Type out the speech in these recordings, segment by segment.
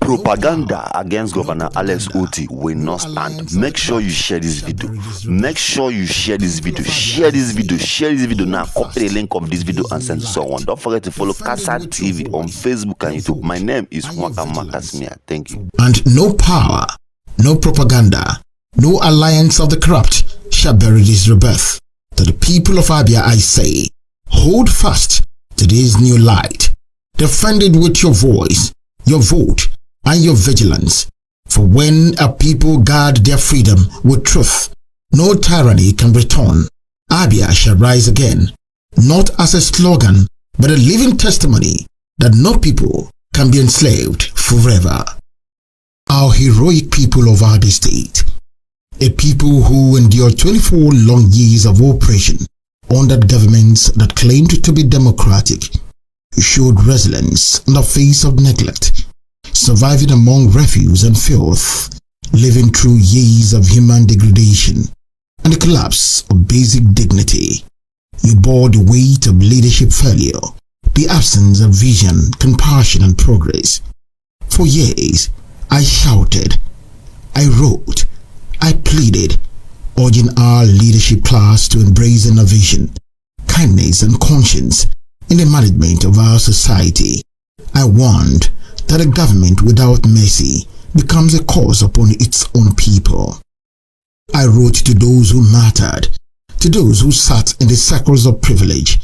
Propaganda against Governor Alex Otti will not stand. Make sure you share this video. Make sure you share this video. Share this video now. Copy the link of this video and send to someone. Don't forget to follow Casa TV on Facebook and YouTube. My name is Mwaka Makasmia. Thank you. And no power, no propaganda, no alliance of the corrupt shall bury this rebirth. To the people of Abia I say, hold fast to this new light. Defend it with your voice, your vote, and your vigilance. For when a people guard their freedom with truth, no tyranny can return. Abia shall rise again, not as a slogan, but a living testimony that no people can be enslaved forever. Our heroic people of Abia State, a people who endured 24 long years of oppression under governments that claimed to be democratic, showed resilience in the face of neglect, surviving among refuse and filth, living through years of human degradation and the collapse of basic dignity. You bore the weight of leadership failure, the absence of vision, compassion and progress. For years, I shouted, I wrote, I pleaded, urging our leadership class to embrace innovation, kindness and conscience in the management of our society. I warned that a government without mercy becomes a curse upon its own people. I wrote to those who mattered, to those who sat in the circles of privilege,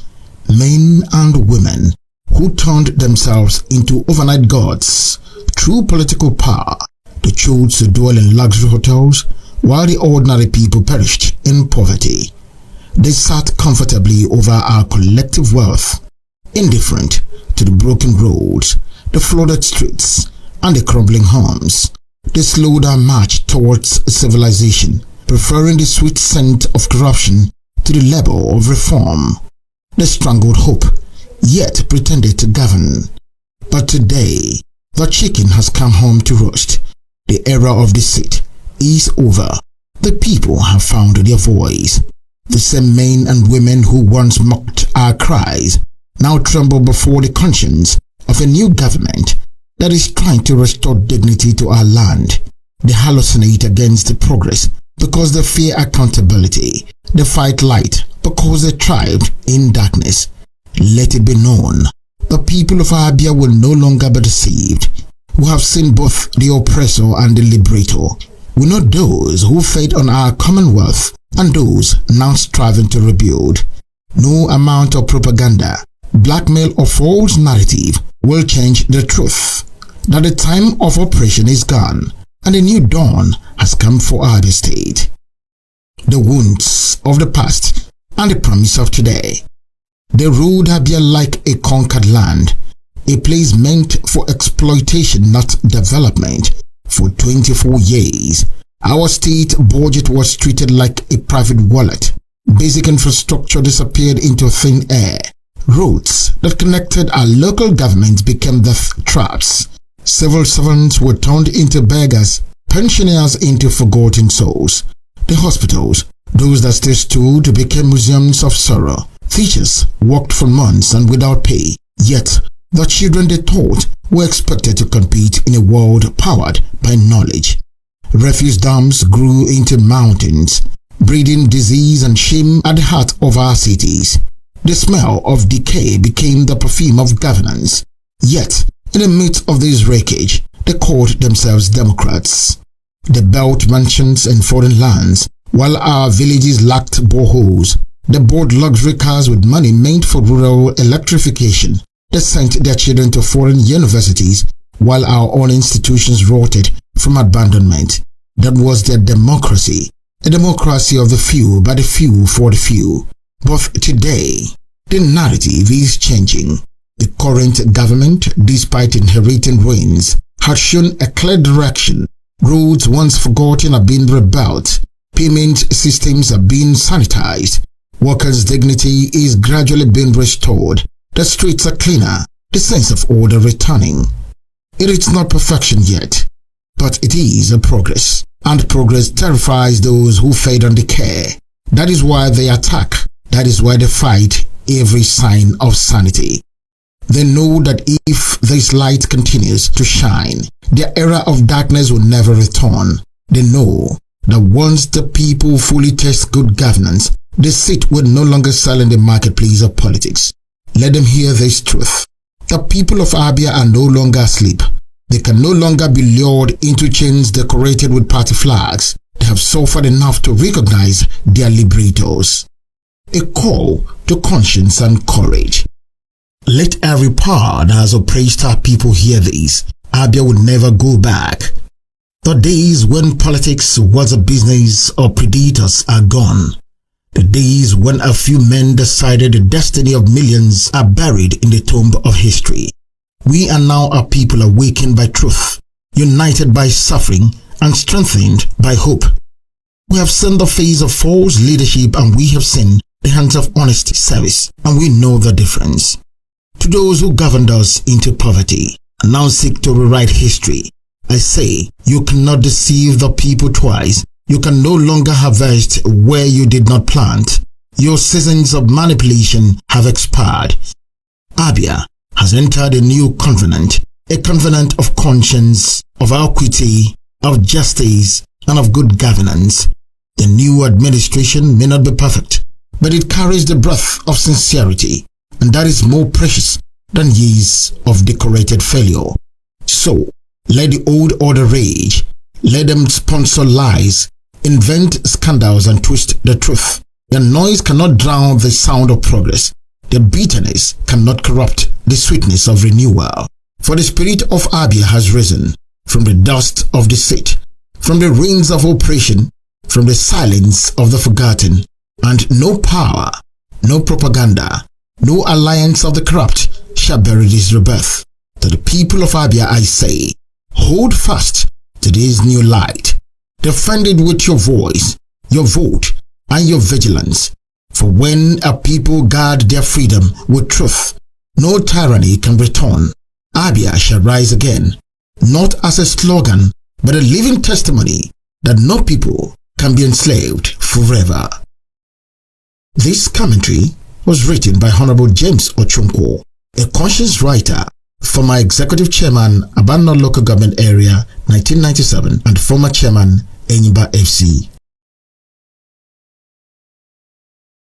men and women who turned themselves into overnight gods through political power. They chose to dwell in luxury hotels while the ordinary people perished in poverty. They sat comfortably over our collective wealth, indifferent to the broken roads, the flooded streets, and the crumbling homes. They slowed our march towards civilization, preferring the sweet scent of corruption to the labor of reform. They strangled hope, yet pretended to govern. But today, the chicken has come home to roast. The era of deceit is over. The people have found their voice. The same men and women who once mocked our cries now tremble before the conscience of a new government that is trying to restore dignity to our land. They hallucinate against progress because they fear accountability. They fight light because they thrived in darkness. Let it be known, the people of Abia will no longer be deceived. We have seen both the oppressor and the liberator. We know those who fed on our commonwealth and those now striving to rebuild. No amount of propaganda, blackmail or false narrative will change the truth that the time of oppression is gone and a new dawn has come for Abia State. The wounds of the past and the promise of today. They ruled Abia like a conquered land, a place meant for exploitation, not development. For 24 years, our state budget was treated like a private wallet. Basic infrastructure disappeared into thin air. Roads that connected our local governments became death traps. Civil servants were turned into beggars, pensioners into forgotten souls. The hospitals, those that still stood, became museums of sorrow. Teachers worked for months and without pay, yet the children they taught were expected to compete in a world powered by knowledge. Refuse dams grew into mountains, breeding disease and shame at the heart of our cities. The smell of decay became the perfume of governance. Yet, in the midst of this wreckage, they called themselves Democrats. They built mansions in foreign lands, while our villages lacked boreholes. They bought luxury cars with money meant for rural electrification. They sent their children to foreign universities, while our own institutions rotted from abandonment. That was their democracy, a democracy of the few by the few for the few. But today, the narrative is changing. The current government, despite inheriting ruins, has shown a clear direction. Roads once forgotten are being rebuilt. Payment systems are being sanitized. Workers' dignity is gradually being restored. The streets are cleaner. The sense of order returning. It is not perfection yet, but it is a progress. And progress terrifies those who fed on the care. That is why they attack. That is why they fight every sign of sanity. They know that if this light continues to shine, Their era of darkness will never return. They know that once the people fully taste good governance, the seat will no longer sell in the marketplace of politics. Let them hear this truth. The people of Abia are no longer asleep. They can no longer be lured into chains decorated with party flags. They have suffered enough to recognize their liberators. A call to conscience and courage. Let every power that has oppressed our people hear this. Abia will never go back. The days when politics was a business or predators are gone. The days when a few men decided the destiny of millions are buried in the tomb of history. We are now a people awakened by truth, united by suffering, and strengthened by hope. We have seen the face of false leadership, and we have seen the hands of honest service, and we know the difference. To those who governed us into poverty and now seek to rewrite history, I say, you cannot deceive the people twice. You can no longer harvest where you did not plant. Your seasons of manipulation have expired. Abia has entered a new covenant, a covenant of conscience, of equity, of justice, and of good governance. The new administration may not be perfect, but it carries the breath of sincerity, and that is more precious than years of decorated failure. So, let the old order rage. Let them sponsor lies, invent scandals, and twist the truth. Their noise cannot drown the sound of progress. Their bitterness cannot corrupt the sweetness of renewal. For the spirit of Abia has risen from the dust of the seat, from the ruins of oppression, from the silence of the forgotten, and no power, no propaganda, no alliance of the corrupt shall bury this rebirth. To the people of Abia I say, hold fast to this new light. Defend it with your voice, your vote, and your vigilance. For when a people guard their freedom with truth, no tyranny can return. Abia shall rise again, not as a slogan, but a living testimony that no people can be enslaved forever. This commentary was written by Honorable James Ochunko, a conscious writer, former Executive Chairman, Abano Local Government Area, 1997, and former Chairman, Enyimba FC.